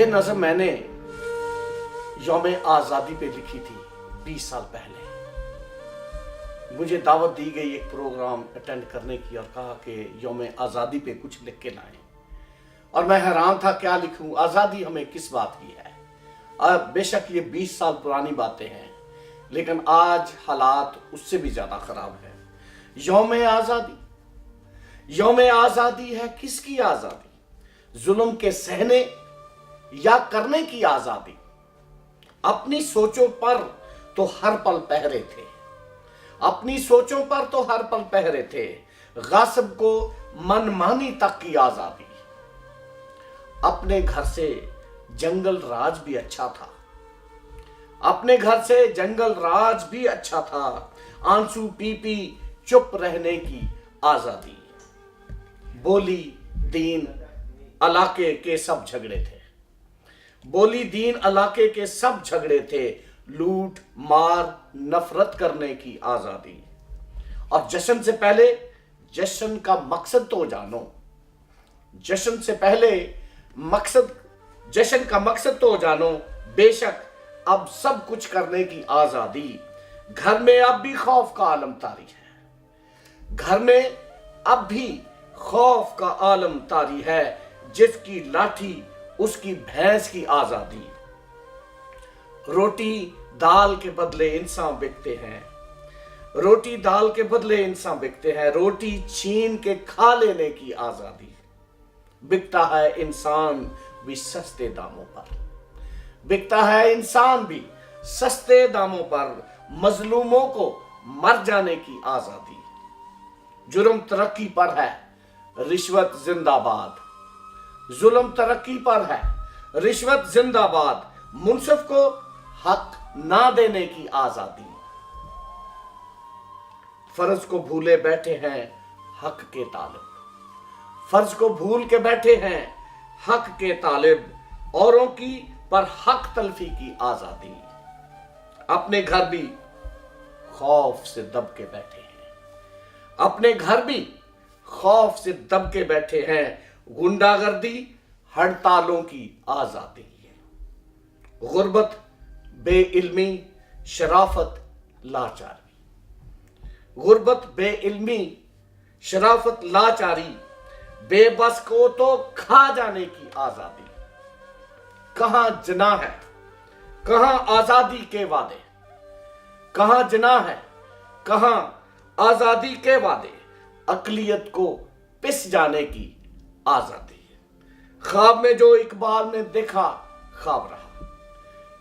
ये नज़म मैंने यौम आज़ादी पे लिखी थी 20 साल पहले। मुझे दावत दी गई एक प्रोग्राम अटेंड करने की और कहा कि यौम आज़ादी पे कुछ लिख के लाएं, और मैं हैरान था क्या लिखूं, आज़ादी हमें किस बात की है। बेशक ये 20 साल पुरानी बातें हैं, लेकिन आज हालात उससे भी ज़्यादा ख़राब है। यौम आज़ादी, यौम आज़ादी है किसकी आज़ादी? जुल्म के सहने या करने की आज़ादी। अपनी सोचों पर तो हर पल पहरे थे, अपनी सोचों पर तो हर पल पहरे थे, गासिब को मनमानी तक की आज़ादी। अपने घर से जंगल राज भी अच्छा था, अपने घर से जंगल राज भी अच्छा था, आंसू पी पी चुप रहने की आज़ादी। बोली दीन इलाके के सब झगड़े थे, बोली दीन इलाके के सब झगड़े थे, लूट मार नफरत करने की आज़ादी। और जश्न से पहले जश्न का मकसद तो जानो, जश्न से पहले जश्न का मकसद तो जानो, बेशक अब सब कुछ करने की आज़ादी। घर में अब भी खौफ का आलम तारी है, घर में अब भी खौफ का आलम तारी है, जिसकी लाठी उसकी भैंस की आज़ादी। रोटी दाल के बदले इंसान बिकते हैं, रोटी दाल के बदले इंसान बिकते हैं, रोटी छीन के खा लेने की आज़ादी। बिकता है इंसान भी सस्ते दामों पर, बिकता है इंसान भी सस्ते दामों पर, मजलूमों को मर जाने की आज़ादी। जुर्म तरक्की पर है, रिश्वत जिंदाबाद, जुल्म तरक्की पर है, रिश्वत जिंदाबाद, मुनसिफ को हक ना देने की आज़ादी। फर्ज को भूले बैठे हैं हक के तालिब, फर्ज को भूल के बैठे हैं हक के तालिब, औरों की पर हक तलफी की आज़ादी। अपने घर भी खौफ से दब के बैठे हैं, अपने घर भी खौफ से दब के बैठे हैं, गुंडागर्दी हड़तालों की आज़ादी। गुर्बत बेइल्मी शराफत लाचारी, गुर्बत बेइल्मी शराफत लाचारी, बेबस को तो खा जाने की आज़ादी। कहां जना है, कहां आज़ादी के वादे, कहां जना है, कहां आज़ादी के वादे, अकलियत को पिस जाने की आज़ादी। ख्वाब में जो इकबाल ने देखा ख्वाब रहा,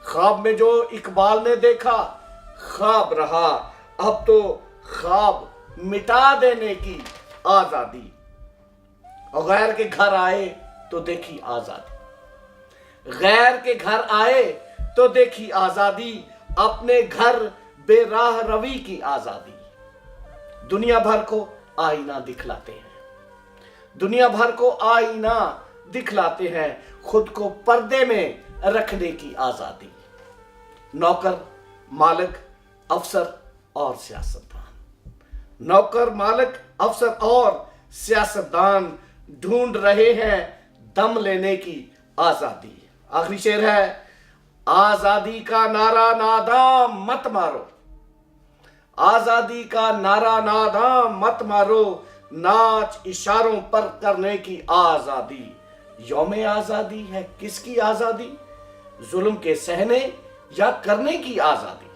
ख्वाब में जो इकबाल ने देखा ख्वाब रहा, अब तो ख्वाब मिटा देने की आज़ादी। और गैर के घर आए तो देखी आज़ादी, गैर के घर आए तो देखी आज़ादी, अपने घर बेराह रवी की आज़ादी। दुनिया भर को आईना दिखलाते हैं, दुनिया भर को आईना दिखलाते हैं, खुद को पर्दे में रखने की आज़ादी। नौकर मालिक अफसर और सियासतदान, नौकर मालिक अफसर और सियासतदान ढूंढ रहे हैं दम लेने की आज़ादी। आखिरी शेर है, आज़ादी का नारा नादाम मत मारो, आज़ादी का नारा नादाम मत मारो, नाच इशारों पर करने की आज़ादी। यौम आज़ादी है किसकी आज़ादी? जुल्म के सहने या करने की आज़ादी।